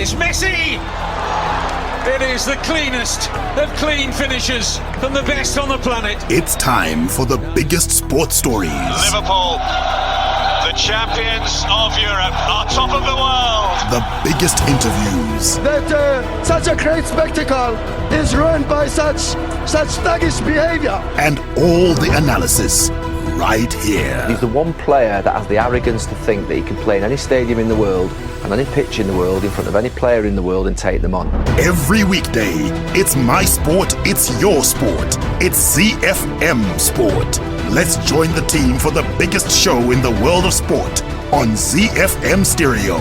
It's Messi! It is the cleanest of clean finishes from the best on the planet. It's time for the biggest sports stories. Liverpool, the champions of Europe, are top of the world. The biggest interviews. That such a great spectacle is ruined by such thuggish behavior. And all the analysis right here. He's the one player that has the arrogance to think that he can play in any stadium in the world and any pitch in the world in front of any player in the world and take them on. Every weekday, it's my sport, it's your sport. It's ZiFM Sport. Let's join the team for the biggest show in the world of sport on ZiFM Stereo.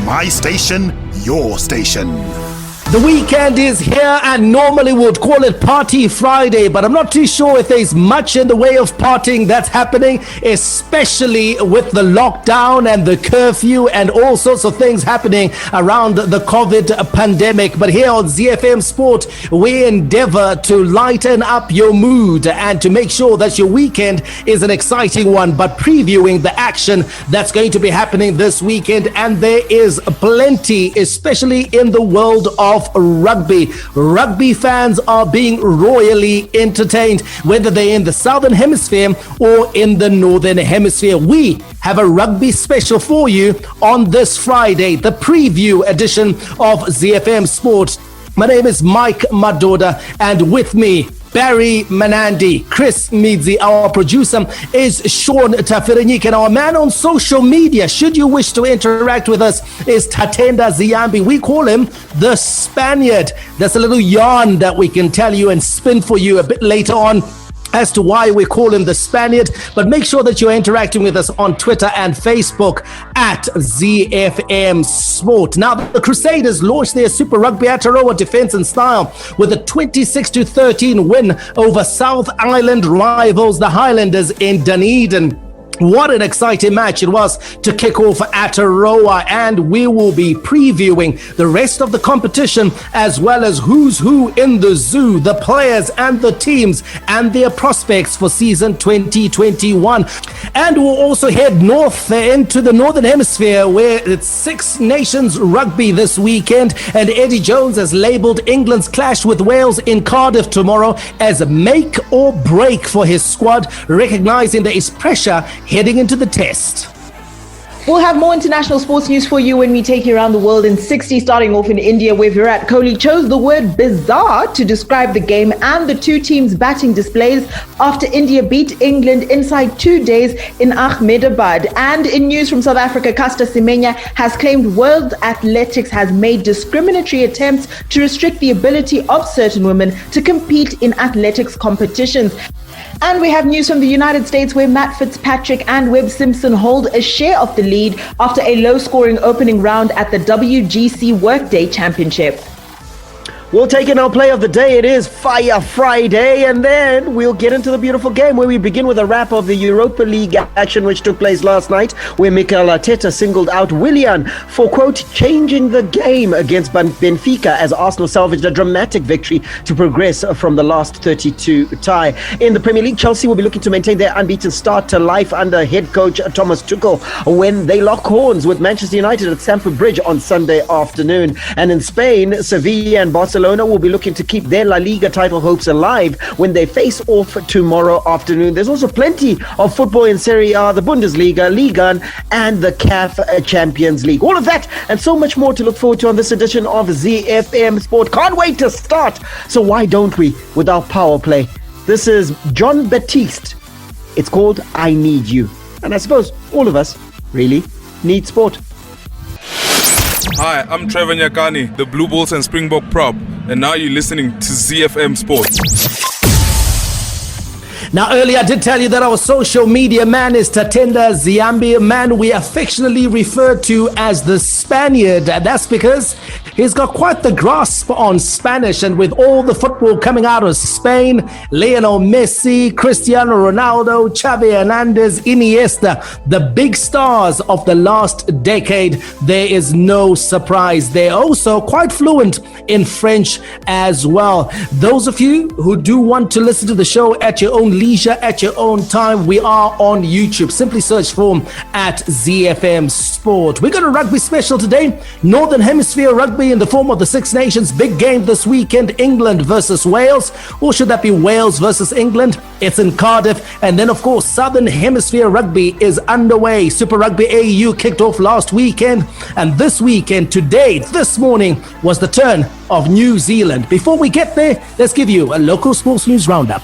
My station, your station. The weekend is here and normally we'd call it Party Friday, but I'm not too sure if there's much in the way of partying that's happening, especially with the lockdown and the curfew and all sorts of things happening around the COVID pandemic. But here on ZiFM Sport, we endeavor to lighten up your mood and to make sure that your weekend is an exciting one, but previewing the action that's going to be happening this weekend. And there is plenty, especially in the world of rugby. Rugby fans are being royally entertained, whether they're in the Southern Hemisphere or in the Northern Hemisphere. We have a rugby special for you on this Friday, the preview edition of ZiFM Sport. My name is Mike Madoda, and with me, Barry Manandi, Chris Midzi, our producer is Sean Tafirenyik, and our man on social media, should you wish to interact with us, is Tatenda Ziambi. We call him the Spaniard. That's a little yarn that we can tell you and spin for you a bit later on as to why we call him the Spaniard. But make sure that you're interacting with us on Twitter and Facebook at ZiFM Sport. Now, the Crusaders launched their Super Rugby Aotearoa defense in style with a 26-13 win over South Island rivals, the Highlanders in Dunedin. What an exciting match it was to kick off Aotearoa, and we will be previewing the rest of the competition as well as who's who in the zoo, the players and the teams and their prospects for season 2021. And we'll also head north into the Northern Hemisphere, where it's Six Nations Rugby this weekend, and Eddie Jones has labelled England's clash with Wales in Cardiff tomorrow as a make or break for his squad, recognising there is pressure heading into the test. We'll have more international sports news for you when we take you around the world in 60, starting off in India, where Virat Kohli chose the word bizarre to describe the game and the two teams' batting displays after India beat England inside 2 days in Ahmedabad. And in news from South Africa, Caster Semenya has claimed World Athletics has made discriminatory attempts to restrict the ability of certain women to compete in athletics competitions. And we have news from the United States, where Matt Fitzpatrick and Webb Simpson hold a share of the lead after a low-scoring opening round at the WGC Workday Championship. We'll take in our play of the day. It is Fire Friday, and then we'll get into the beautiful game where we begin with a wrap of the Europa League action which took place last night, where Mikel Arteta singled out Willian for, quote, changing the game against Benfica as Arsenal salvaged a dramatic victory to progress from the last 32 tie. In the Premier League, Chelsea will be looking to maintain their unbeaten start to life under head coach Thomas Tuchel when they lock horns with Manchester United at Stamford Bridge on Sunday afternoon. And in Spain, Sevilla and Barcelona will be looking to keep their La Liga title hopes alive when they face off tomorrow afternoon. There's also plenty of football in Serie A, the Bundesliga, Liga 1 and the CAF Champions League. All of that and so much more to look forward to on this edition of ZiFM Sport. Can't wait to start. So why don't we with our power play? This is John Baptiste. It's called I Need You. And I suppose all of us really need sport. Hi, I'm Trevor Nyakani, the Blue Bulls and Springbok prop, and now you're listening to ZiFM Sports. Now, earlier I did tell you that our social media man is Tatenda Ziambi, a man we affectionately refer to as the Spaniard. And that's because He's got quite the grasp on Spanish, and with all the football coming out of Spain, Lionel Messi, Cristiano Ronaldo, Xavi Hernandez, Iniesta, the big stars of the last decade, there is no surprise. They're also quite fluent in French as well. Those of you who do want to listen to the show at your own leisure, at your own time, we are on YouTube. Simply search for at ZiFM Sport. We got a rugby special today. Northern Hemisphere rugby in the form of the Six Nations. Big game this weekend, England versus Wales. Or should that be Wales versus England? It's in Cardiff. And then, of course, Southern Hemisphere rugby is underway. Super Rugby AU kicked off last weekend. And this weekend, today, this morning, was the turn of New Zealand. Before we get there, let's give you a local sports news roundup.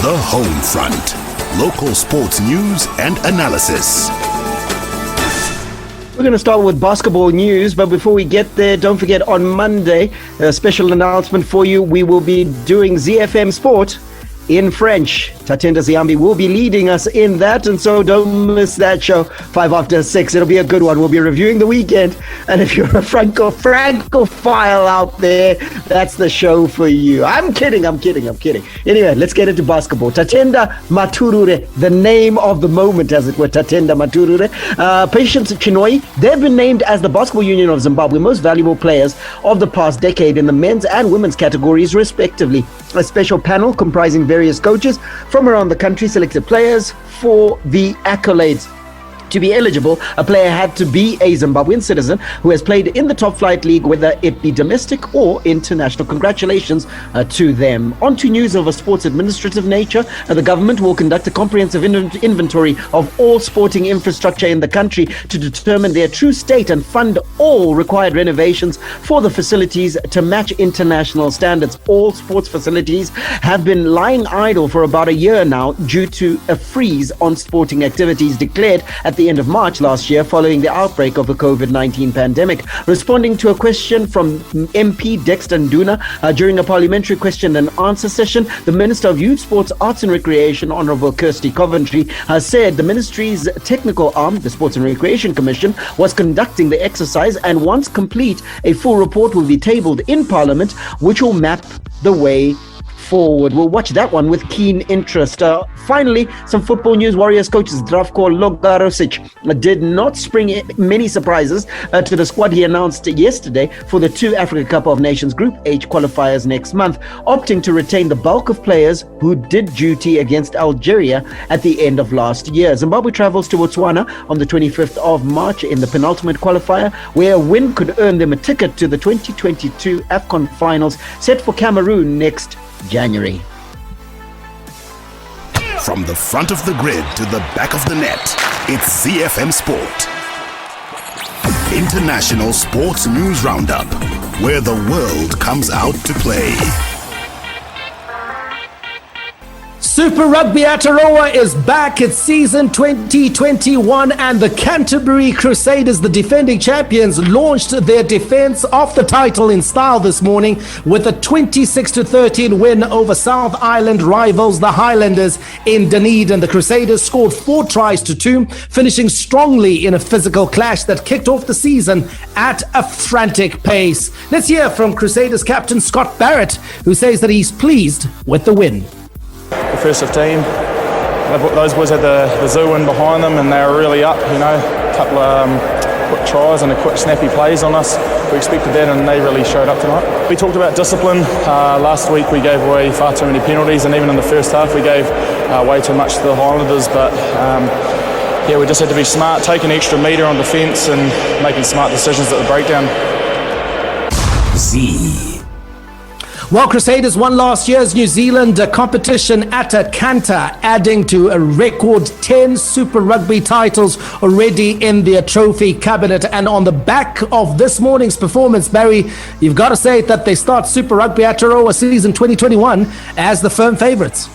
The Home Front. Local sports news and analysis. We're going to start with basketball news, but before we get there, don't forget on Monday, a special announcement for you. We will be doing ZiFM Sport in French. Tatenda Ziambi will be leading us in that, and so don't miss that show, 6:05. It'll be a good one. We'll be reviewing the weekend, and if you're a Francophile out there, that's the show for you. I'm kidding. Anyway, let's get into basketball. Tatenda Maturure, the name of the moment, as it were, Tatenda Maturure. Patience Chinoi, they've been named as the Basketball Union of Zimbabwe most valuable players of the past decade in the men's and women's categories, respectively. A special panel comprising various coaches from around the country selected players for the accolades. To be eligible, a player had to be a Zimbabwean citizen who has played in the top flight league, whether it be domestic or international. Congratulations to them. On to news of a sports administrative nature. The government will conduct a comprehensive inventory of all sporting infrastructure in the country to determine their true state and fund all required renovations for the facilities to match international standards. All sports facilities have been lying idle for about a year now due to a freeze on sporting activities declared at the end of March last year following the outbreak of the COVID-19 pandemic. Responding to a question from MP Dexter Nduna during a parliamentary question and answer session, the Minister of Youth, Sports, Arts and Recreation, Honourable Kirsty Coventry, has said the ministry's technical arm, the Sports and Recreation Commission, was conducting the exercise, and once complete, a full report will be tabled in Parliament, which will map the way forward. We'll watch that one with keen interest. Finally, some football news. Warriors coaches Zdravko Logarosic did not spring many surprises to the squad he announced yesterday for the 2 Africa Cup of Nations Group H qualifiers next month, opting to retain the bulk of players who did duty against Algeria at the end of last year. Zimbabwe travels to Botswana on the 25th of March in the penultimate qualifier, where a win could earn them a ticket to the 2022 AFCON finals set for Cameroon next January. From the front of the grid to the back of the net, it's ZiFM Sport. International Sports News Roundup, where the world comes out to play. Super Rugby Aotearoa is back. It's season 2021, and the Canterbury Crusaders, the defending champions, launched their defense of the title in style this morning with a 26-13 win over South Island rivals, the Highlanders, in Dunedin. The Crusaders scored 4 tries to 2, finishing strongly in a physical clash that kicked off the season at a frantic pace. Let's hear from Crusaders captain Scott Barrett, who says that he's pleased with the win. First 15, those boys had the zoo win behind them, and they were really up, a couple of quick tries and a quick snappy plays on us. We expected that, and they really showed up tonight. We talked about discipline. Last week we gave away far too many penalties, and even in the first half we gave way too much to the Highlanders, but we just had to be smart, take an extra metre on defence and making smart decisions at the breakdown. Well, Crusaders won last year's New Zealand competition at Atlanta, adding to a record 10 Super Rugby titles already in their trophy cabinet. And on the back of this morning's performance, Barry, you've got to say that they start Super Rugby Aotearoa season 2021 as the firm favourites.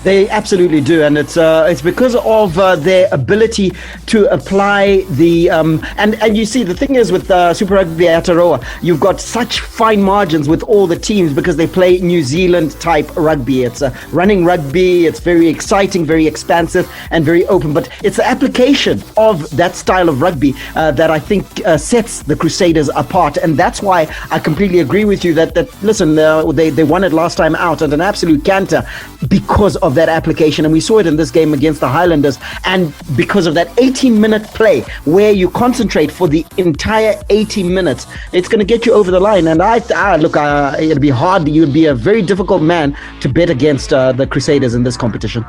They absolutely do, and it's because of their ability to apply the and you see the thing is with Super Rugby Aotearoa, you've got such fine margins with all the teams because they play New Zealand type rugby. It's running rugby. It's very exciting, very expansive, and very open. But it's the application of that style of rugby that I think sets the Crusaders apart, and that's why I completely agree with you that listen, they won it last time out at an absolute canter because of that application, and we saw it in this game against the Highlanders, and because of that 18-minute play where you concentrate for the entire 80 minutes, it's going to get you over the line. And it'd be hard. You'd be a very difficult man to bet against the Crusaders in this competition.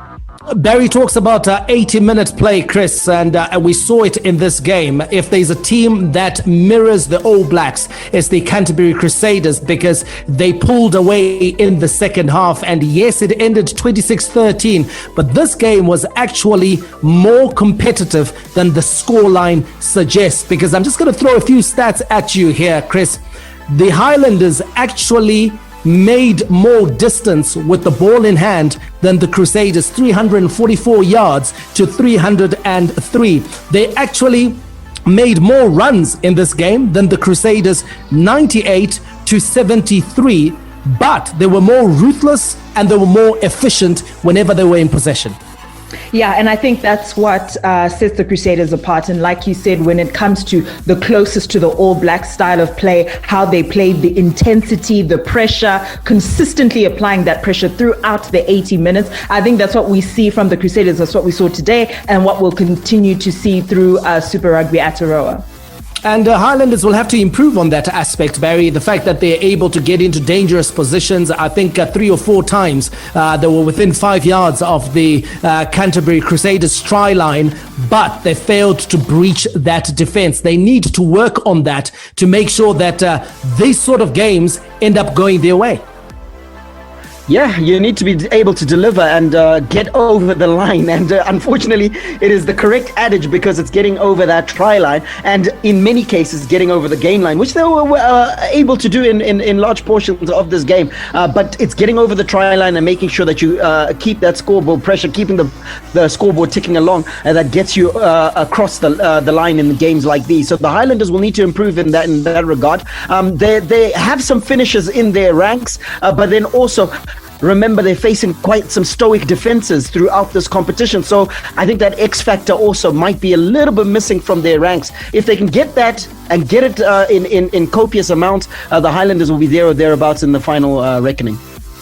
Barry talks about 80-minute play, Chris, and we saw it in this game. If there's a team that mirrors the All Blacks, it's the Canterbury Crusaders, because they pulled away in the second half, and yes, it ended 26-13, but this game was actually more competitive than the scoreline suggests, because I'm just going to throw a few stats at you here, Chris. The Highlanders actually made more distance with the ball in hand than the Crusaders, 344 yards to 303. They actually made more runs in this game than the Crusaders, 98 to 73, but they were more ruthless and they were more efficient whenever they were in possession. Yeah, and I think that's what sets the Crusaders apart. And like you said, when it comes to the closest to the All Black style of play, how they played, the intensity, the pressure, consistently applying that pressure throughout the 80 minutes. I think that's what we see from the Crusaders. That's what we saw today and what we'll continue to see through Super Rugby Aotearoa. And Highlanders will have to improve on that aspect, Barry. The fact that they're able to get into dangerous positions, I think 3 or 4 times they were within 5 yards of the Canterbury Crusaders try line, but they failed to breach that defense. They need to work on that to make sure that these sort of games end up going their way. Yeah, you need to be able to deliver and get over the line. And unfortunately, it is the correct adage because it's getting over that try line and in many cases getting over the game line, which they were able to do in large portions of this game. But it's getting over the try line and making sure that you keep that scoreboard pressure, keeping the scoreboard ticking along, and that gets you across the line in the games like these. So the Highlanders will need to improve in that regard. They have some finishers in their ranks, but then also remember, they're facing quite some stoic defenses throughout this competition. So I think that X factor also might be a little bit missing from their ranks. If they can get that and get it in copious amounts, the Highlanders will be there or thereabouts in the final reckoning.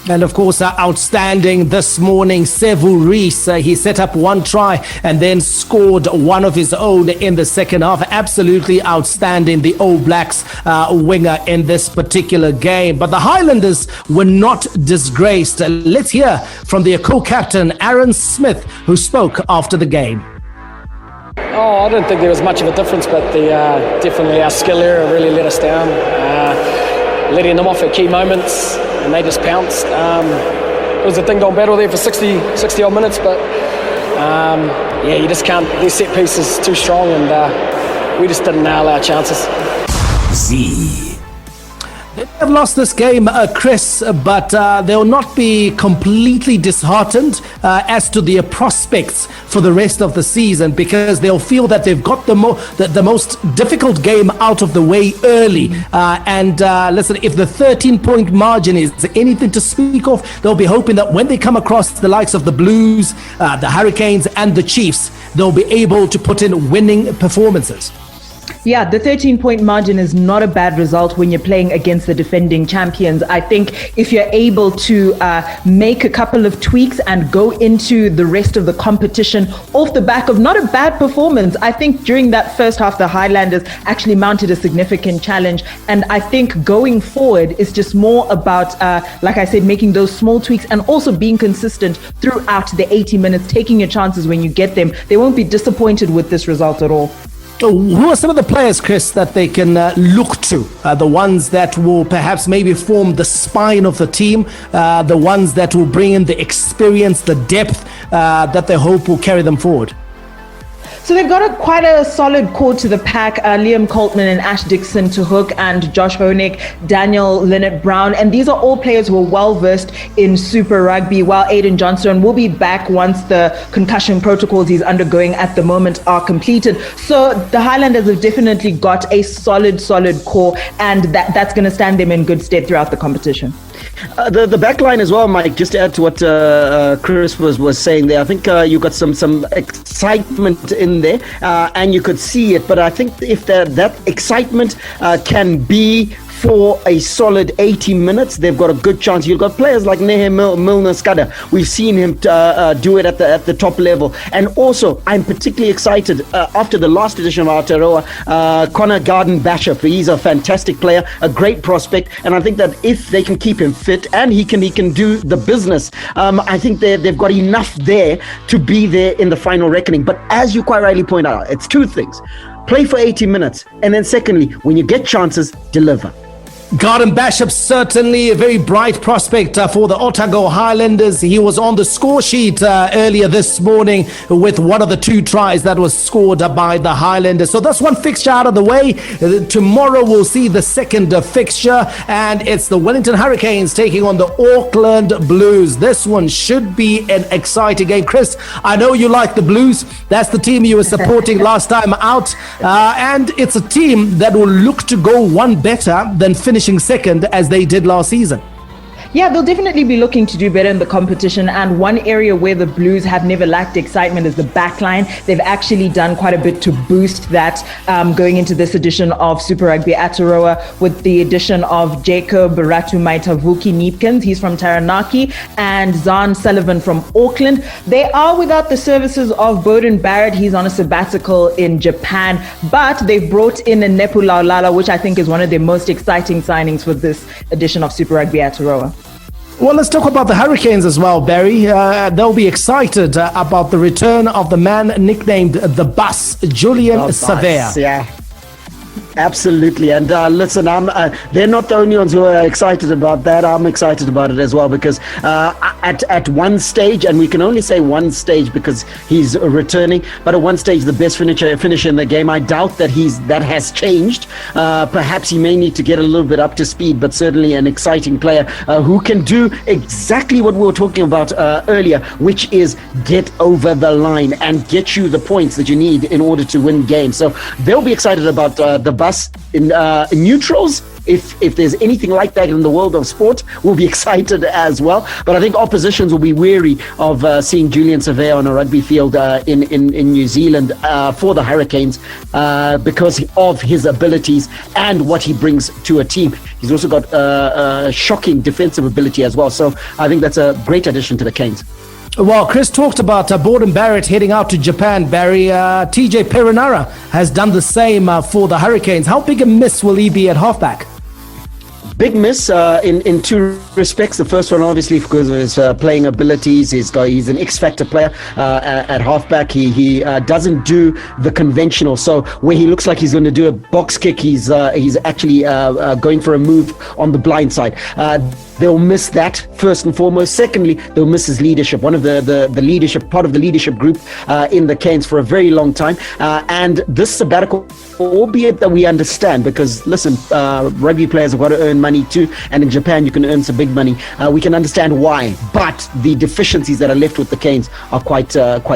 And of course, outstanding this morning, Sevu Reece. He set up one try and then scored one of his own in the second half. Absolutely outstanding, the All Blacks winger in this particular game. But the Highlanders were not disgraced. Let's hear from their co-captain, Aaron Smith, who spoke after the game. I don't think there was much of a difference, but definitely our skill area really let us down. Letting them off at key moments, and they just pounced. It was a ding-dong battle there for 60 odd minutes, but you just can't. Their set piece is too strong, and we just didn't nail our chances. They have lost this game, Chris, but they'll not be completely disheartened as to their prospects for the rest of the season, because they'll feel that they've got the most difficult game out of the way early. Listen, if the 13-point margin is anything to speak of, they'll be hoping that when they come across the likes of the Blues, the Hurricanes and the Chiefs, they'll be able to put in winning performances. Yeah, the 13-point margin is not a bad result when you're playing against the defending champions. I think if you're able to make a couple of tweaks and go into the rest of the competition off the back of not a bad performance, I think during that first half, the Highlanders actually mounted a significant challenge. And I think going forward is just more about, like I said, making those small tweaks and also being consistent throughout the 80 minutes, taking your chances when you get them. They won't be disappointed with this result at all. Who are some of the players, Chris, that they can look to? The ones that will perhaps maybe form the spine of the team, the ones that will bring in the experience, the depth that they hope will carry them forward? So they've got quite a solid core to the pack. Liam Coltman and Ash Dixon to hook, and Josh Honig, Daniel Linnett-Brown. And these are all players who are well versed in Super Rugby, while Aiden Johnstone will be back once the concussion protocols he's undergoing at the moment are completed. So the Highlanders have definitely got a solid core, and that's going to stand them in good stead throughout the competition. The back line as well, Mike, just to add to what Chris was saying there, I think you got some excitement in there, and you could see it, but I think if that excitement can be for a solid 80 minutes, they've got a good chance. You've got players like Nehe Milner-Skudder. We've seen him do it at the top level. And also, I'm particularly excited after the last edition of Aotearoa, Connor Garden-Bachop. He's a fantastic player, a great prospect, and I think that if they can keep him fit and he can do the business, I think they've got enough there to be there in the final reckoning. But as you quite rightly point out, it's two things. Play for 80 minutes, and then secondly, when you get chances, deliver. Garden-Bachop, certainly a very bright prospect for the Otago Highlanders. He was on the score sheet earlier this morning with one of the two tries that was scored by the Highlanders. So that's one fixture out of the way. Tomorrow we'll see the second fixture, and it's the Wellington Hurricanes taking on the Auckland Blues. This one should be an exciting game. Chris, I know you like the Blues. That's the team you were supporting last time out, and it's a team that will look to go one better than finishing second as they did last season. Yeah, they'll definitely be looking to do better in the competition. And one area where the Blues have never lacked excitement is the back line. They've actually done quite a bit to boost that going into this edition of Super Rugby Aotearoa with the addition of Jacob Ratumaitavuki Neepkins. He's from Taranaki, and Zahn Sullivan from Auckland. They are without the services of Bowden Barrett. He's on a sabbatical in Japan, but they've brought in a Nepu Laulala, which I think is one of their most exciting signings for this edition of Super Rugby Aotearoa. Well, let's talk about the Hurricanes as well, Barry. They'll be excited about the return of the man nicknamed the Bus, Julian Savea. Yeah. Absolutely, and listen, they're not the only ones who are excited about that. I'm excited about it as well, because at one stage, and we can only say one stage because he's returning, but at one stage the best finisher in the game. I doubt that that has changed. Perhaps he may need to get a little bit up to speed, but certainly an exciting player who can do exactly what we were talking about earlier, which is get over the line and get you the points that you need in order to win games. So they'll be excited about the Bus in neutrals. If there's anything like that in the world of sport, we'll be excited as well. But I think oppositions will be wary of seeing Julian Savea on a rugby field in New Zealand for the Hurricanes because of his abilities and what he brings to a team. He's also got a shocking defensive ability as well. So I think that's a great addition to the Canes. Well, Chris talked about Bowden Barrett heading out to Japan. Barry, TJ Perenara has done the same for the Hurricanes. How big a miss will he be at halfback? Big miss in two respects. The first one, obviously, because of his playing abilities. He's an X-factor player at halfback. He doesn't do the conventional. So where he looks like he's going to do a box kick, he's actually going for a move on the blind side. They'll miss that first and foremost. Secondly, they'll miss his leadership. One of the leadership, part of the leadership group in the Canes for a very long time. And this sabbatical, albeit that we understand, because listen, rugby players have got to earn money too, and in Japan you can earn some big money. We can understand why, but the deficiencies that are left with the Canes are quite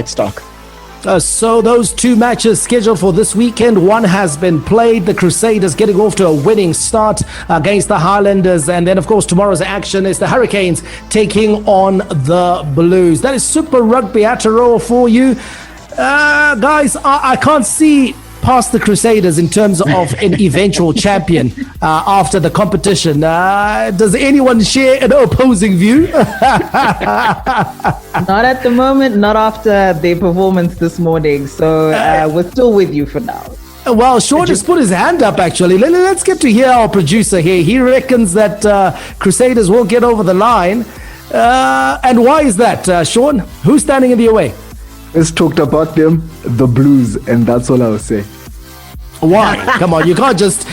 stark. So those two matches scheduled for this weekend, one has been played, the Crusaders getting off to a winning start against the Highlanders, and then of course tomorrow's action is the Hurricanes taking on the Blues. That is Super Rugby Aotearoa for you. Guys, I can't see past the Crusaders in terms of an eventual champion after the competition. Does anyone share an opposing view? Not at the moment, not after the performance this morning. So we're still with you for now. Well, Sean has put his hand up, actually. Let's get to hear our producer here. He reckons that Crusaders won't get over the line. And why is that, Sean? Who's standing in your way? Let's talk about them, the Blues, and that's all I'll say. Why? Come on, you're just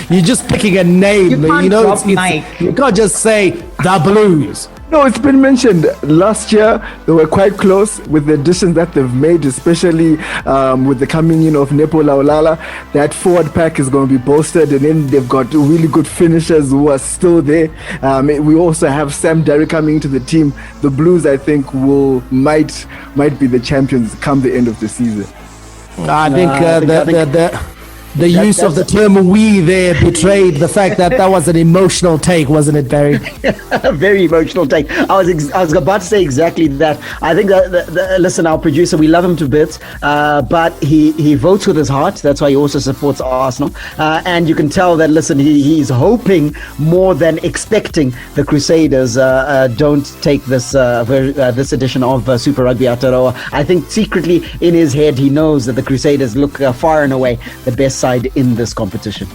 picking a name. You can't drop Mike. You can't just say the Blues. No, it's been mentioned. Last year, they were quite close with the additions that they've made, especially with the coming in of Nepo Laulala. That forward pack is going to be bolstered, and then they've got really good finishers who are still there. We also have Sam Derry coming into the team. The Blues, I think, might be the champions come the end of the season. I think the use of the term "we" there betrayed the fact that was an emotional take, wasn't it, Barry? A very emotional take. I was about to say exactly that. I think that listen, our producer, we love him to bits, but he votes with his heart. That's why he also supports Arsenal, and you can tell that. Listen, he's hoping more than expecting the Crusaders don't take this edition of Super Rugby Aotearoa. I think secretly in his head he knows that the Crusaders look far and away the best side in this competition.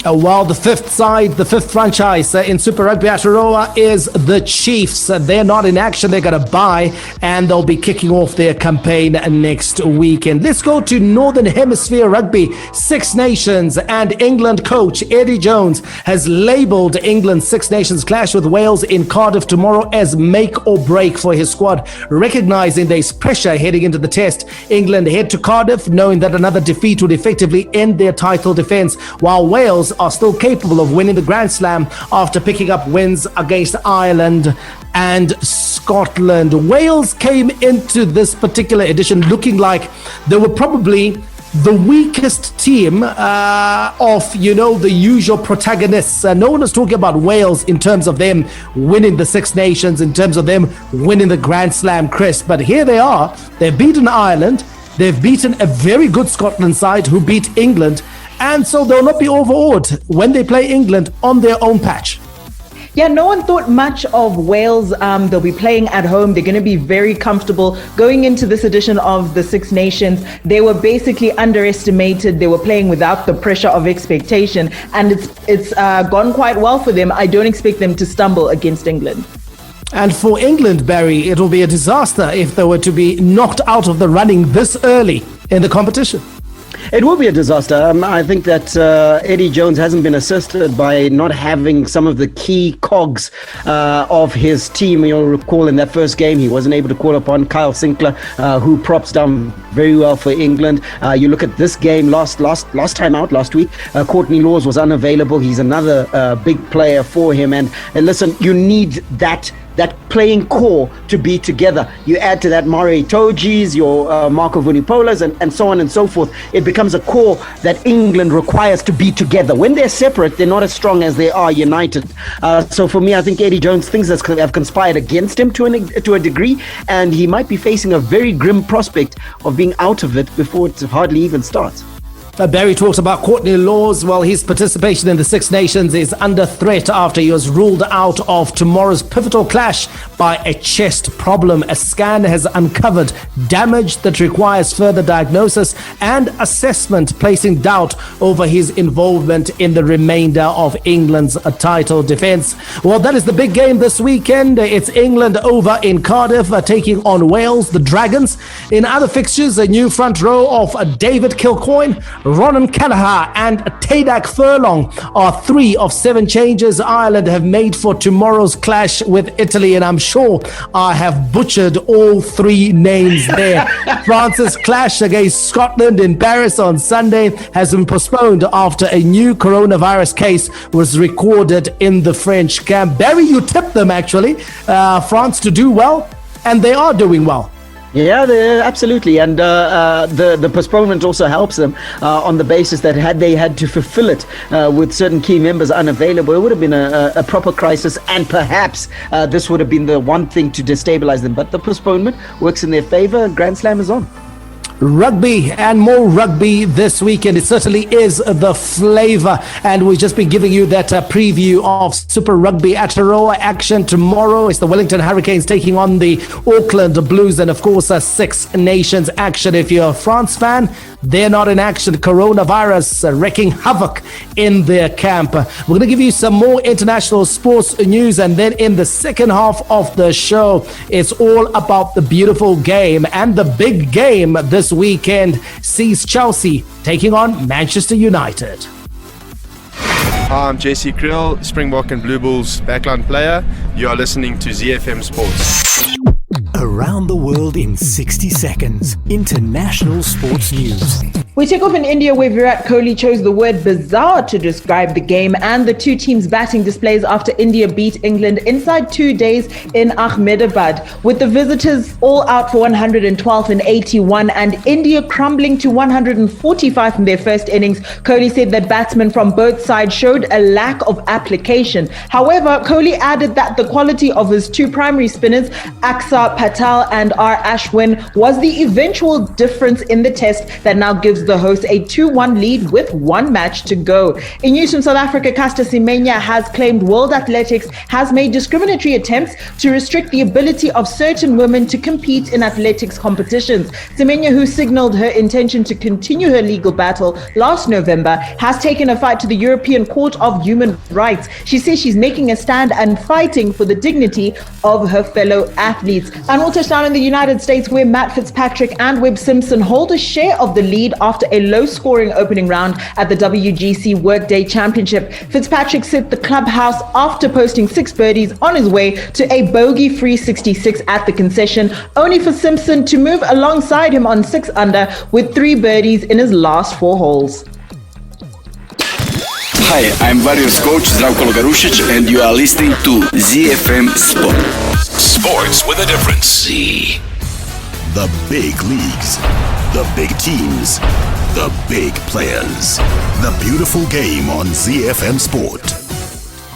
While the fifth franchise in Super Rugby Aotearoa is the Chiefs. They're not in action. They're going to bye, and they'll be kicking off their campaign next weekend. Let's go to Northern Hemisphere Rugby. Six Nations and England coach Eddie Jones has labelled England's Six Nations clash with Wales in Cardiff tomorrow as make or break for his squad. Recognising there's pressure heading into the test, England head to Cardiff knowing that another defeat would effectively end their title defence, while Wales are still capable of winning the Grand Slam after picking up wins against Ireland and Scotland. Wales came into this particular edition looking like they were probably the weakest team of, the usual protagonists. No one was talking about Wales in terms of them winning the Six Nations, in terms of them winning the Grand Slam, Chris. But here they are. They've beaten Ireland. They've beaten a very good Scotland side who beat England. And so they'll not be overawed when they play England on their own patch. Yeah, no one thought much of Wales. They'll be playing at home. They're going to be very comfortable. Going into this edition of the Six Nations, they were basically underestimated. They were playing without the pressure of expectation. And it's gone quite well for them. I don't expect them to stumble against England. And for England, Barry, it'll be a disaster if they were to be knocked out of the running this early in the competition. It will be a disaster. I think that Eddie Jones hasn't been assisted by not having some of the key cogs of his team. You'll recall in that first game, he wasn't able to call upon Kyle Sinclair, who props down very well for England. You look at this game last time out, last week, Courtney Laws was unavailable. He's another big player for him. And listen, you need that playing core to be together. You add to that Mare Togis, your Marco Vunipolas, and so on and so forth. It becomes a core that England requires to be together. When they're separate, they're not as strong as they are united. So for me, I think Eddie Jones, things that have conspired against him to a degree, and he might be facing a very grim prospect of being out of it before it hardly even starts. Barry talks about Courtney Laws. Well, his participation in the Six Nations is under threat after he was ruled out of tomorrow's pivotal clash by a chest problem. A scan has uncovered damage that requires further diagnosis and assessment, placing doubt over his involvement in the remainder of England's title defence. Well, that is the big game this weekend. It's England over in Cardiff taking on Wales, the Dragons. In other fixtures, a new front row of David Kilcoyne, Ronan Kelleher and Taidak Furlong are 3 of 7 changes Ireland have made for tomorrow's clash with Italy, and I'm sure I have butchered all 3 names there. France's clash against Scotland in Paris on Sunday has been postponed after a new coronavirus case was recorded in the French camp. Barry, you tipped them actually, France to do well, and they are doing well. Yeah, absolutely. And the postponement also helps them on the basis that had they had to fulfill it with certain key members unavailable, it would have been a proper crisis, and perhaps this would have been the one thing to destabilize them. But the postponement works in their favor. Grand Slam is on. Rugby and more rugby this weekend. It certainly is the flavour, and we've just been giving you that preview of Super Rugby Aotearoa action tomorrow. It's the Wellington Hurricanes taking on the Auckland Blues, and of course Six Nations action. If you're a France fan, they're not in action. Coronavirus wreaking havoc in their camp. We're going to give you some more international sports news, and then in the second half of the show, it's all about the beautiful game, and the big game this weekend sees Chelsea taking on Manchester United. Hi, I'm JC Krill, Springbok and Blue Bulls backline player. You are listening to ZiFM Sports. Around the world in 60 seconds. International sports news. We take off in India, where Virat Kohli chose the word bizarre to describe the game and the two teams' batting displays after India beat England inside 2 days in Ahmedabad. With the visitors all out for 112 and 81 and India crumbling to 145 in their first innings, Kohli said that batsmen from both sides showed a lack of application. However, Kohli added that the quality of his two primary spinners, Akshar Patel and R. Ashwin, was the eventual difference in the test that now gives the host a 2-1 lead with one match to go. In news from South Africa, Caster Semenya has claimed World Athletics has made discriminatory attempts to restrict the ability of certain women to compete in athletics competitions. Semenya, who signaled her intention to continue her legal battle last November, has taken a fight to the European Court of Human Rights. She says she's making a stand and fighting for the dignity of her fellow athletes. And we'll touch down in the United States, where Matt Fitzpatrick and Webb Simpson hold a share of the lead after a low-scoring opening round at the WGC Workday Championship. Fitzpatrick set the clubhouse after posting 6 birdies on his way to a bogey-free 66 at the concession, only for Simpson to move alongside him on 6 under with 3 birdies in his last 4 holes. Hi, I'm Warriors coach Zdravko Logarušić and you are listening to ZiFM Sport. Sports with a difference. Z. The big leagues, the big teams, the big players. The beautiful game on ZiFM Sport.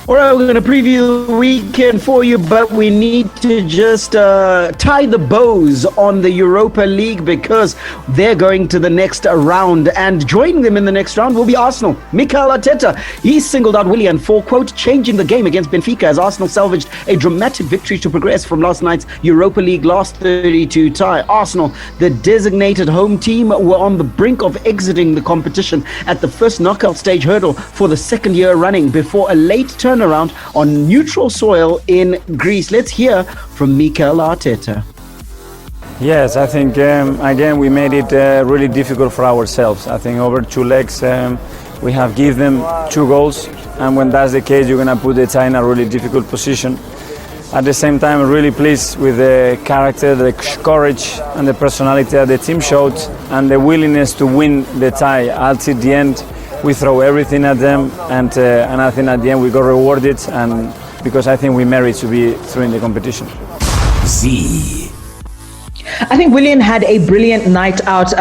All right, we're going to preview the weekend for you, but we need to just tie the bows on the Europa League because they're going to the next round. And joining them in the next round will be Arsenal. Mikel Arteta, he singled out Willian for, quote, changing the game against Benfica as Arsenal salvaged a dramatic victory to progress from last night's Europa League last 32 tie. Arsenal, the designated home team, were on the brink of exiting the competition at the first knockout stage hurdle for the second year running before a late turnaround on neutral soil in Greece. Let's hear from Mikel Arteta. Yes, I think again we made it really difficult for ourselves. I think over 2 legs we have given them 2 goals, and when that's the case you're going to put the tie in a really difficult position. At the same time, I'm really pleased with the character, the courage and the personality that the team showed and the willingness to win the tie. Until the end we throw everything at them, and I think at the end we got rewarded, and because I think we merit to be through in the competition. Z. I think Willian had a brilliant night out,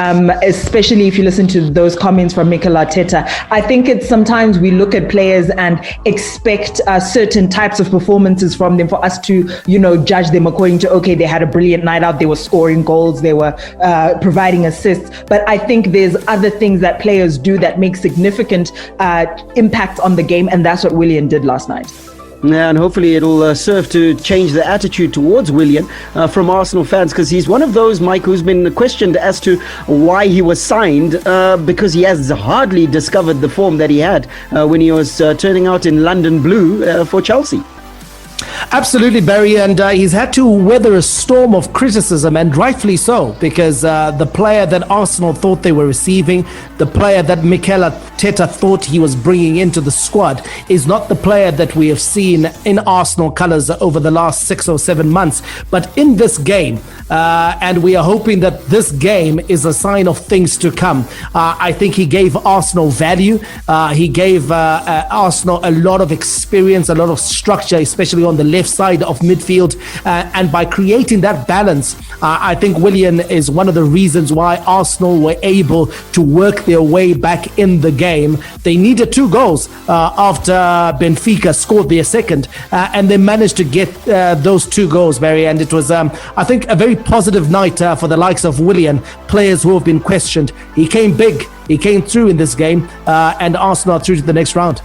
especially if you listen to those comments from Mikel Arteta. I think it's sometimes we look at players and expect certain types of performances from them for us to, judge them according to, okay, they had a brilliant night out, they were scoring goals, they were providing assists. But I think there's other things that players do that make significant impact on the game, and that's what Willian did last night. Yeah, and hopefully it'll serve to change the attitude towards Willian from Arsenal fans, because he's one of those, Mike, who's been questioned as to why he was signed, because he has hardly discovered the form that he had when he was turning out in London blue for Chelsea. Absolutely, Barry, and he's had to weather a storm of criticism, and rightfully so, because the player that Arsenal thought they were receiving, the player that Mikel Arteta thought he was bringing into the squad, is not the player that we have seen in Arsenal colours over the last 6 or 7 months. But in this game, and we are hoping that this game is a sign of things to come. I think he gave Arsenal value. He gave Arsenal a lot of experience, a lot of structure, especially on the left side of midfield, and by creating that balance, I think Willian is one of the reasons why Arsenal were able to work their way back in the game. They needed 2 goals after Benfica scored their second, and they managed to get those 2 goals, Barry, and it was I think a very positive night for the likes of Willian, players who have been questioned. He came big, he came through in this game, and Arsenal are through to the next round.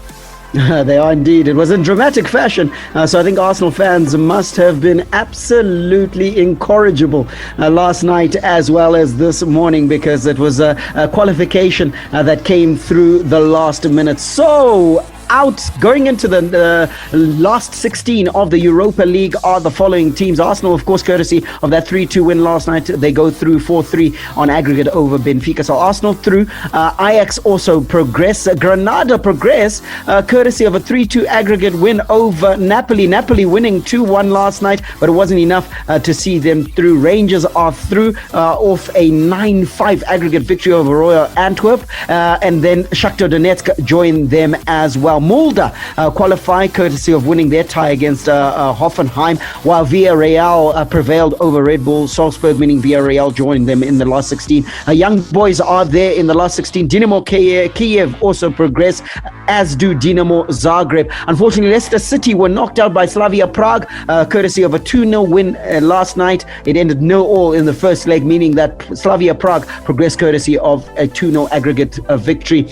They are indeed. It was in dramatic fashion. So I think Arsenal fans must have been absolutely incorrigible last night as well as this morning, because it was a qualification that came through the last minute. So out. Going into the last 16 of the Europa League are the following teams. Arsenal, of course, courtesy of that 3-2 win last night. They go through 4-3 on aggregate over Benfica. So Arsenal through. Ajax also progress. Granada progress courtesy of a 3-2 aggregate win over Napoli. Napoli winning 2-1 last night, but it wasn't enough to see them through. Rangers are through off a 9-5 aggregate victory over Royal Antwerp, and then Shakhtar Donetsk join them as well. Mulder qualify courtesy of winning their tie against Hoffenheim, while Villarreal prevailed over Red Bull Salzburg, meaning Villarreal joined them in the last 16. Young boys are there in the last 16. Dynamo Kiev also progress, as do Dinamo Zagreb. Unfortunately, Leicester City were knocked out by Slavia Prague courtesy of a 2-0 win last night. It ended 0-0 in the first leg, meaning that Slavia Prague progressed courtesy of a 2-0 aggregate victory.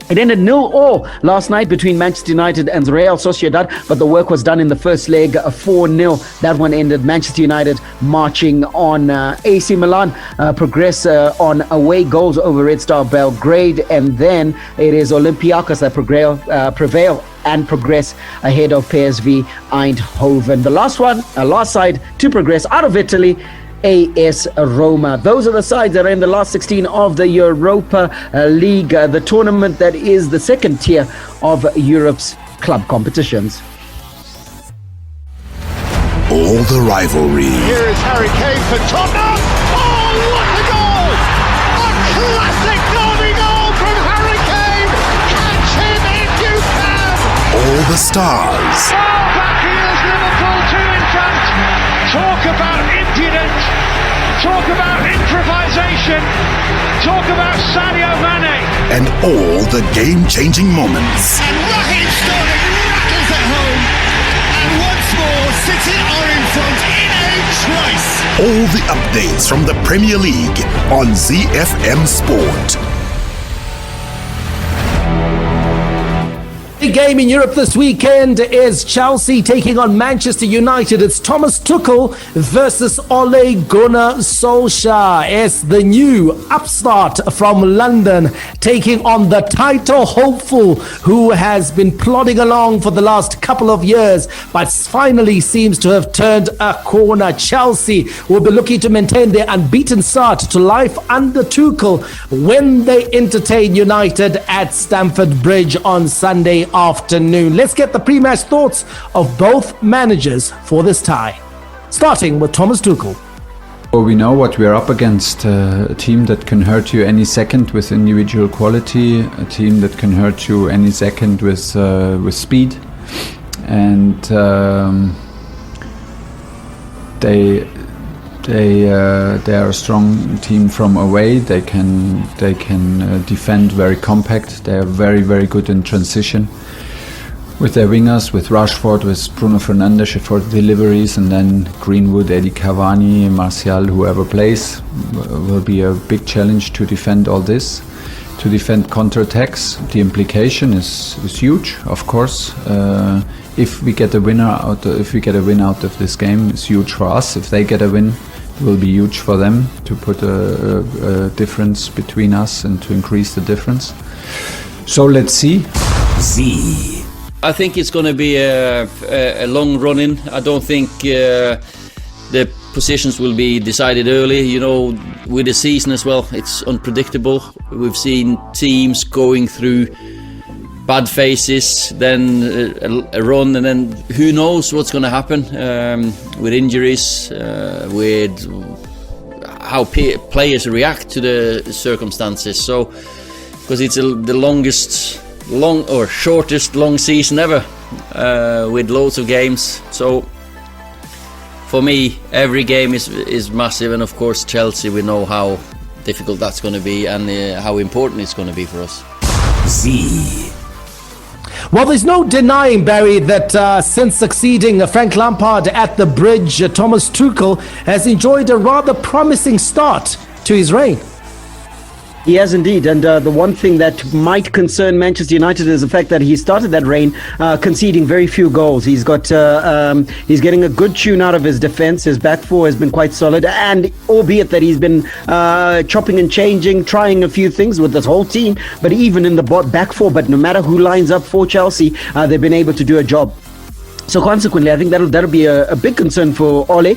It ended 0-0 last night between Manchester United and Real Sociedad, but the work was done in the first leg, 4-0. That one ended Manchester United marching on. AC Milan progress on away goals over Red Star Belgrade, and then it is Olympiacos that prevail and progress ahead of PSV Eindhoven. The last side to progress out of Italy, AS Roma. Those are the sides that are in the last 16 of the Europa League, the tournament that is the second tier of Europe's club competitions. All the rivalry. Here is Harry Kane for Tottenham. Oh, what a goal! A classic derby goal from Harry Kane. Catch him if you can. All the stars. Oh, back here's Liverpool 2 in front. Talk about impudence. Talk about improvisation. Talk about Sadio Mane. And all the game-changing moments. And Raheem Sterling rattles at home. And once more, City are in front in a trice. All the updates from the Premier League on ZiFM Sport. Big game in Europe this weekend is Chelsea taking on Manchester United. It's Thomas Tuchel versus Ole Gunnar Solskjaer. It's the new upstart from London taking on the title hopeful who has been plodding along for the last couple of years but finally seems to have turned a corner. Chelsea will be looking to maintain their unbeaten start to life under Tuchel when they entertain United at Stamford Bridge on Sunday afternoon. Let's get the pre-match thoughts of both managers for this tie, starting with Thomas Tuchel. Well, we know what we're up against, a team that can hurt you any second with individual quality, a team that can hurt you any second with speed, and they are a strong team from away. They can defend very compact. They are very, very good in transition with their wingers, with Rashford, with Bruno Fernandes for deliveries, and then Greenwood, Eddie Cavani, Martial, whoever plays, will be a big challenge to defend all this, to defend counter-attacks. The implication is huge, of course. If we get a win out of this game, it's huge for us. If they get a win, it will be huge for them to put a difference between us and to increase the difference. So let's see. I think it's going to be a long run-in. I don't think the positions will be decided early. You know, with the season as well, it's unpredictable. We've seen teams going through bad phases, then a run, and then who knows what's going to happen with injuries, with how players react to the circumstances. So, because it's the shortest long season ever, with loads of games. So, for me, every game is massive, and of course Chelsea, we know how difficult that's going to be and how important it's going to be for us. Well, there's no denying, Barry, that since succeeding Frank Lampard at the Bridge, Thomas Tuchel has enjoyed a rather promising start to his reign. He has indeed, and the one thing that might concern Manchester United is the fact that he started that reign conceding very few goals. He's got he's getting a good tune out of his defence. His back four has been quite solid, and albeit that he's been chopping and changing, trying a few things with this whole team, but even in the back four, but no matter who lines up for Chelsea, they've been able to do a job. So consequently, I think that'll be a big concern for Ole.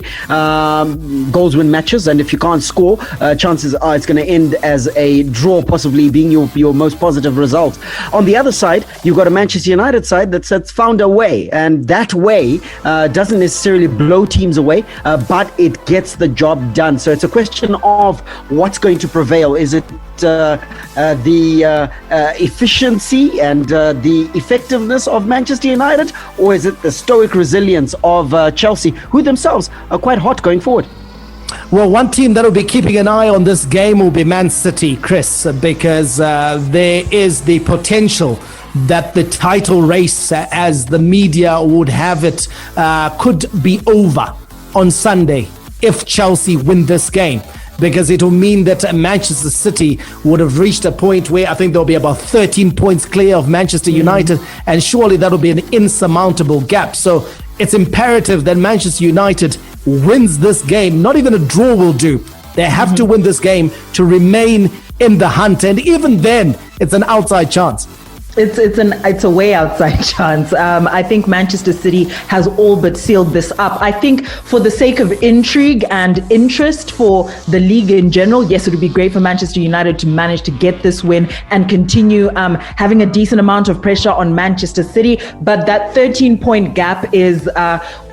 Goals win matches, and if you can't score, chances are it's going to end as a draw, possibly being your most positive result. On the other side, you've got a Manchester United side that's found a way, and that way doesn't necessarily blow teams away, but it gets the job done. So it's a question of what's going to prevail. Is it the efficiency and the effectiveness of Manchester United, or is it the stoic resilience of Chelsea, who themselves are quite hot going forward? Well, one team that will be keeping an eye on this game will be Man City, Chris, because there is the potential that the title race, as the media would have it, could be over on Sunday if Chelsea win this game. Because it will mean that Manchester City would have reached a point where I think there'll be about 13 points clear of Manchester United, and surely that'll be an insurmountable gap. So it's imperative that Manchester United wins this game. Not even a draw will do. They have to win this game to remain in the hunt, and even then, it's an outside chance. It's a way outside chance. I think Manchester City has all but sealed this up. I think for the sake of intrigue and interest for the league in general, yes, it would be great for Manchester United to manage to get this win and continue having a decent amount of pressure on Manchester City. But that 13-point gap is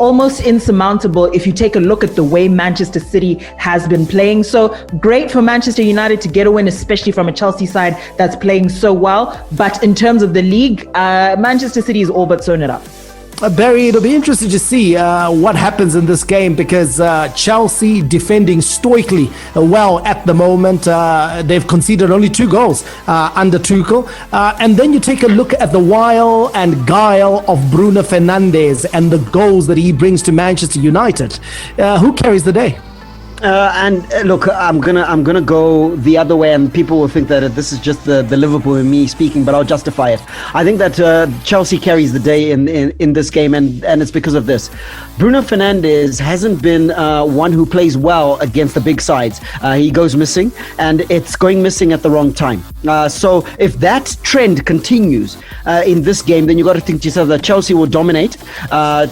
almost insurmountable if you take a look at the way Manchester City has been playing. So great for Manchester United to get a win, especially from a Chelsea side that's playing so well. But in terms of the league, Manchester City is all but sewn it up. Barry, it'll be interesting to see what happens in this game, because Chelsea defending stoically well at the moment. They've conceded only 2 goals under Tuchel. And then you take a look at the wile and guile of Bruno Fernandes and the goals that he brings to Manchester United. Who carries the day? Look, I'm gonna go the other way, and people will think that this is just the Liverpool and me speaking, but I'll justify it. I think that Chelsea carries the day in this game, and it's because of this. Bruno Fernandes hasn't been one who plays well against the big sides. He goes missing, and it's going missing at the wrong time. So if that trend continues in this game, then you got to think to yourself that Chelsea will dominate.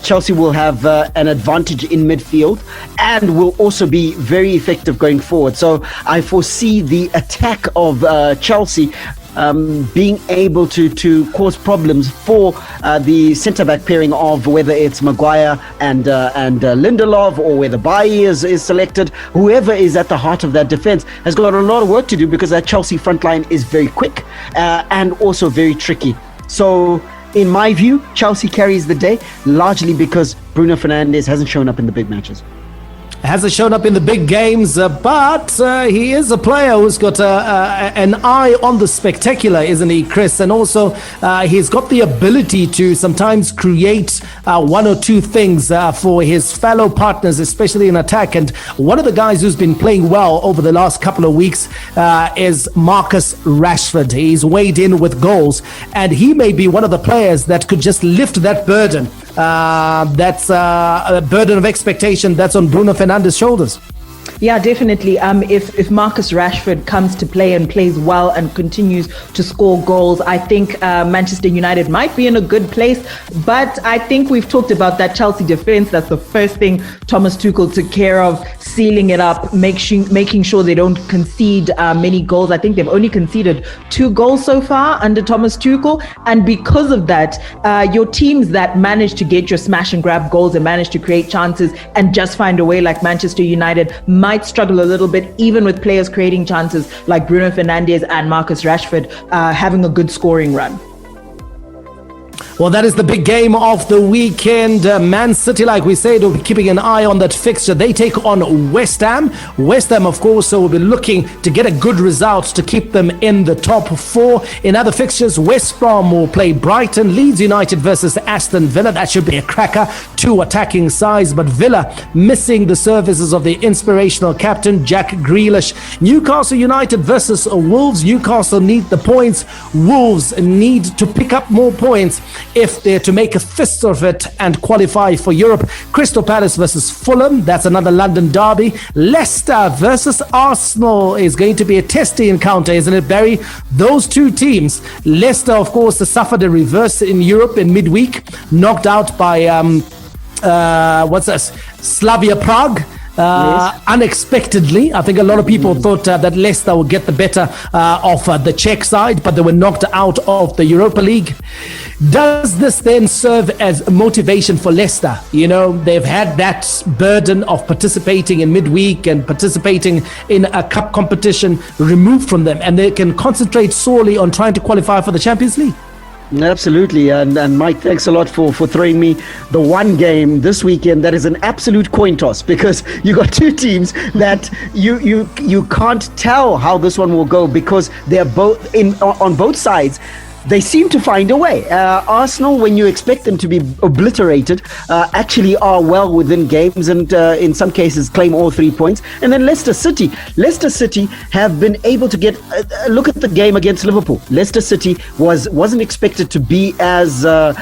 Chelsea will have an advantage in midfield, and will also be very effective going forward. So I foresee the attack of Chelsea being able to cause problems for the centre-back pairing of whether it's Maguire and Lindelof, or whether Bailly is selected. Whoever is at the heart of that defence has got a lot of work to do, because that Chelsea front line is very quick and also very tricky. So in my view, Chelsea carries the day, largely because Bruno Fernandes hasn't shown up in the big matches. Hasn't shown up in the big games, but he is a player who's got an eye on the spectacular, isn't he, Chris? And also, he's got the ability to sometimes create 1 or 2 things for his fellow partners, especially in attack. And one of the guys who's been playing well over the last couple of weeks is Marcus Rashford. He's weighed in with goals, and he may be one of the players that could just lift that burden. That's a burden of expectation that's on Bruno Fernandes' shoulders. Yeah, definitely. If Marcus Rashford comes to play and plays well and continues to score goals, I think Manchester United might be in a good place. But I think we've talked about that Chelsea defense. That's the first thing Thomas Tuchel took care of, sealing it up, making sure they don't concede many goals. I think they've only conceded 2 goals so far under Thomas Tuchel. And because of that, your teams that manage to get your smash and grab goals and manage to create chances and just find a way, like Manchester United, might struggle a little bit, even with players creating chances like Bruno Fernandes and Marcus Rashford having a good scoring run. Well, that is the big game of the weekend. Man City, like we said, will be keeping an eye on that fixture. They take on West Ham. West Ham, of course, will be looking to get a good result to keep them in the top 4. In other fixtures, West Brom will play Brighton. Leeds United versus Aston Villa. That should be a cracker. 2 attacking sides, but Villa missing the services of the inspirational captain, Jack Grealish. Newcastle United versus Wolves. Newcastle need the points. Wolves need to pick up more points if they're to make a fist of it and qualify for Europe. Crystal Palace versus Fulham, that's another London derby. Leicester versus Arsenal is going to be a testy encounter, isn't it, Barry? Those two teams, Leicester, of course, suffered a reverse in Europe in midweek, knocked out by Slavia Prague. Yes. Unexpectedly, I think a lot of people thought that Leicester would get the better of the Czech side, but they were knocked out of the Europa League. Does this then serve as motivation for Leicester? You know, they've had that burden of participating in midweek and participating in a cup competition removed from them, and they can concentrate solely on trying to qualify for the Champions League. Absolutely, and Mike, thanks a lot for throwing me the one game this weekend that is an absolute coin toss, because you got two teams that you can't tell how this one will go, because they're both on both sides. They seem to find a way. Arsenal, when you expect them to be obliterated, actually are well within games and in some cases claim all 3 points. And then Leicester City have been able to get look at the game against Liverpool. Leicester City wasn't expected to be to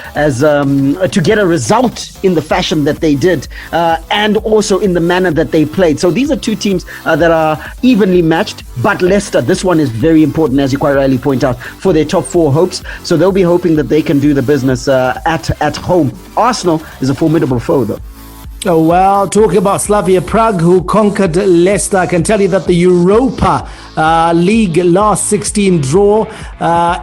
get a result in the fashion that they did, and also in the manner that they played. So these are two teams that are evenly matched. But Leicester, this one is very important, as you quite rightly point out, for their top 4 hopes. So they'll be hoping that they can do the business at home. Arsenal is a formidable foe, though. Oh, well, talking about Slavia Prague, who conquered Leicester, I can tell you that the Europa League last 16 draw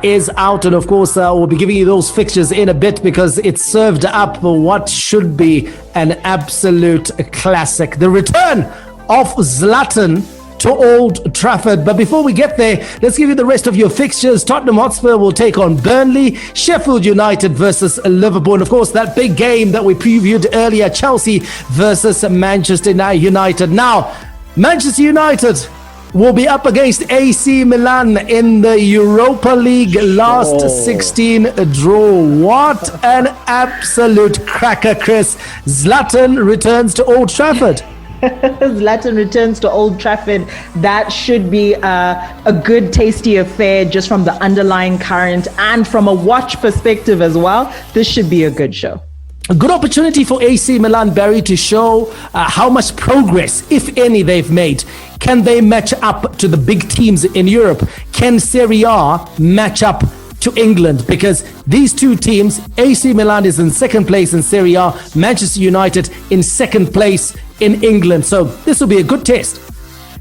is out. And of course, we'll be giving you those fixtures in a bit, because it's served up what should be an absolute classic. The return of Zlatan to Old Trafford. But before we get there, let's give you the rest of your fixtures. Tottenham Hotspur will take on Burnley, Sheffield United versus Liverpool, and of course that big game that we previewed earlier, Chelsea versus Manchester United. Now, Manchester United will be up against AC Milan in the Europa League last 16 draw. What an absolute cracker, Chris. Zlatan returns to Old Trafford. Zlatan returns to Old Trafford. That should be a good, tasty affair, just from the underlying current and from a watch perspective as well. This should be a good show. A good opportunity for AC Milan, Barry, to show how much progress, if any, they've made. Can they match up to the big teams in Europe? Can Serie A match up to England? Because these two teams, AC Milan is in second place in Serie A, Manchester United in second place in England. So this will be a good test.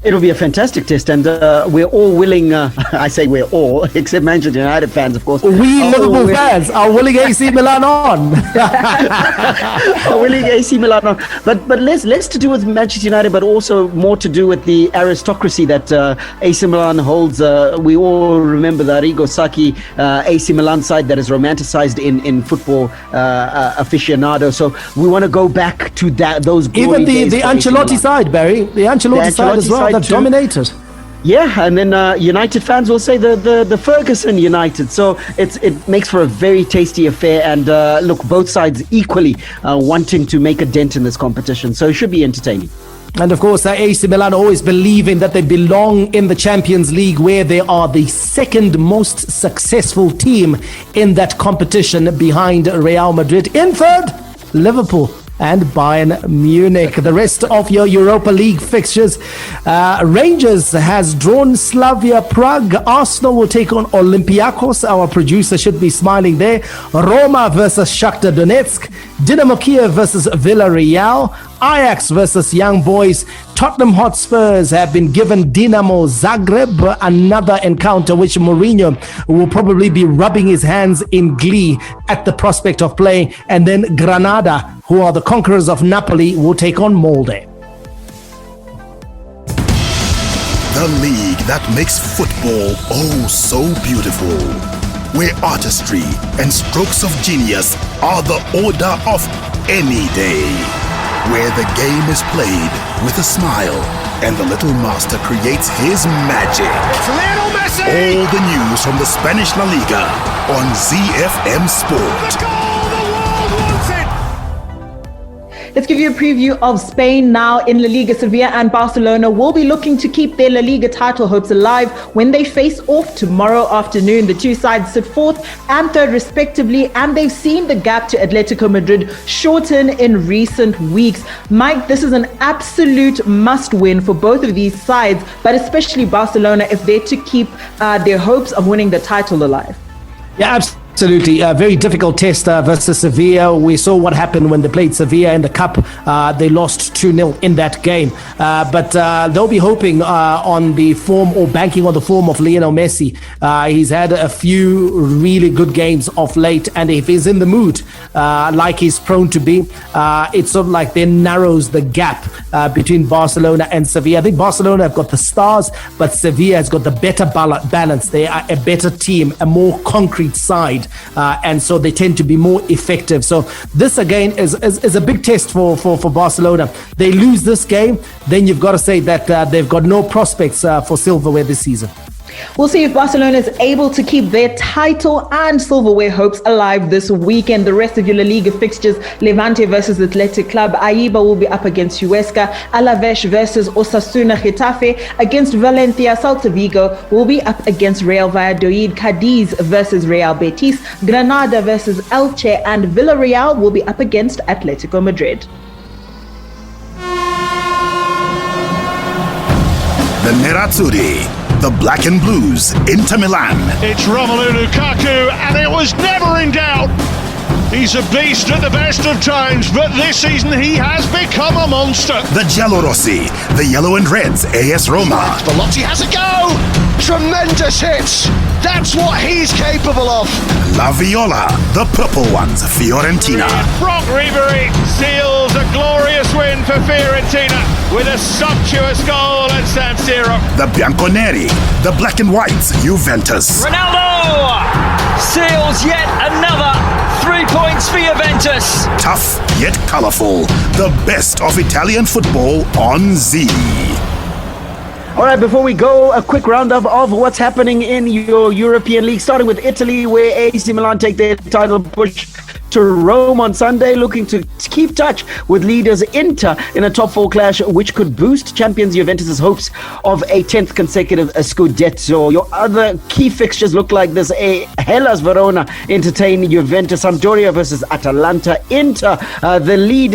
It'll be a fantastic test, and we're all willing, I say we're all, except Manchester United fans, of course. We Liverpool fans are willing AC Milan on. Are willing AC Milan on. But less to do with Manchester United, but also more to do with the aristocracy that AC Milan holds. We all remember the Arrigo Sacchi AC Milan side that is romanticized in football aficionado. So we want to go back to those glory days. Even the Ancelotti side, Barry. The Ancelotti side as well. That dominated. Yeah, and then United fans will say the Ferguson United. So it makes for a very tasty affair, and look, both sides equally wanting to make a dent in this competition. So it should be entertaining. And of course, AC Milan always believing that they belong in the Champions League, where they are the second most successful team in that competition, behind Real Madrid. In third, Liverpool and Bayern Munich. The rest of your Europa League fixtures, Rangers has drawn Slavia Prague. Arsenal will take on Olympiacos. Our producer should be smiling there. Roma versus Shakhtar Donetsk. Dinamo Kiev versus Villarreal. Ajax versus Young Boys. Tottenham Hotspurs have been given Dinamo Zagreb, another encounter which Mourinho will probably be rubbing his hands in glee at the prospect of playing. And then Granada, who are the conquerors of Napoli, will take on Molde. The league that makes football oh so beautiful. where artistry and strokes of genius are the order of any day. Where the game is played with a smile and the little master creates his magic. It's Lionel Messi! All the news from the Spanish La Liga on ZiFM Sport. The goal the world wanted! Let's give you a preview of Spain now. In La Liga, Sevilla and Barcelona will be looking to keep their La Liga title hopes alive when they face off tomorrow afternoon. The two sides sit fourth and third respectively, and they've seen the gap to Atletico Madrid shorten in recent weeks. Mike, this is an absolute must-win for both of these sides, but especially Barcelona if they're to keep their hopes of winning the title alive. Yeah, absolutely. A very difficult test versus Sevilla. We saw what happened when they played Sevilla in the Cup. They lost 2-0 in that game. But they'll be hoping on the form or banking on the form of Lionel Messi. He's had a few really good games of late. And if he's in the mood, like he's prone to be, it sort of like then narrows the gap between Barcelona and Sevilla. I think Barcelona have got the stars, but Sevilla has got the better balance. They are a better team, a more concrete side. And so they tend to be more effective. So this again is a big test for Barcelona. They lose this game, then you've got to say that they've got no prospects for silverware this season. We'll see if Barcelona is able to keep their title and silverware hopes alive this weekend. The rest of your La Liga fixtures: Levante versus Athletic Club, Aiba will be up against Huesca, Alaves versus Osasuna, Getafe against Valencia, Celta Vigo will be up against Real Valladolid, Cadiz versus Real Betis, Granada versus Elche, and Villarreal will be up against Atletico Madrid. The Nerazzurri, the Black and Blues, Inter Milan. It's Romelu Lukaku, and it was never in doubt. He's a beast at the best of times, but this season he has become a monster. The Giallorossi, the Yellow and Reds, AS Roma. Belotti has a go! Tremendous hits! That's what he's capable of! La Viola, the Purple Ones, Fiorentina. Brock Ribery seals a glorious win for Fiorentina with a sumptuous goal at San Siro. The Bianconeri, the Black and Whites, Juventus. Ronaldo seals yet another 3 points for Juventus. Tough yet colourful, the best of Italian football on Z. All right, before we go, a quick roundup of what's happening in your European League, starting with Italy, where AC Milan take their title push to Rome on Sunday, looking to keep touch with leaders Inter in a top four clash, which could boost champions Juventus' hopes of a 10th consecutive Scudetto. Your other key fixtures look like this. Hellas Verona entertain Juventus, Sampdoria versus Atalanta. Inter, the league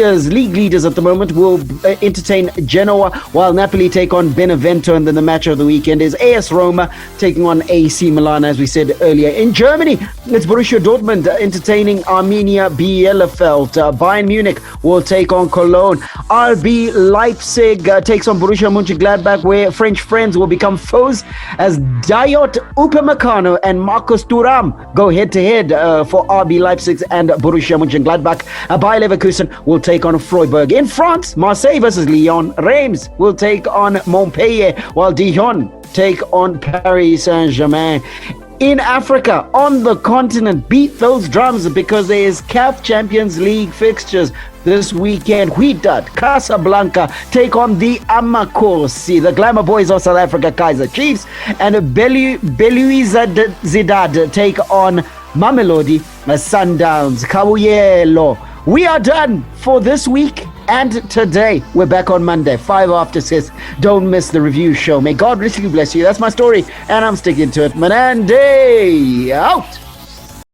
leaders at the moment, will entertain Genoa, while Napoli take on Benevento, and then the match of the weekend is AS Roma taking on AC Milan, as we said earlier. In Germany, it's Borussia Dortmund entertaining Arminia Bielefeld. Bayern Munich will take on Cologne. RB Leipzig takes on Borussia Mönchengladbach, where French friends will become foes as Dayot Upamecano and Marcus Thuram go head-to-head for RB Leipzig and Borussia Mönchengladbach. Bayer Leverkusen will take on Freiburg. In France, Marseille versus Lyon. Reims will take on Montpellier, while Dijon take on Paris Saint-Germain. In Africa, on the continent, beat those drums because there is CAF Champions League fixtures this weekend. Wydad Casablanca take on the Amakosi. The Glamour Boys of South Africa, Kaizer Chiefs, and Belouizdad take on Mamelodi Sundowns. Kabuyelo. We are done for this week and today. We're back on Monday, 5 after 6. Don't miss the review show. May God richly bless you. That's my story, and I'm sticking to it. Manande out.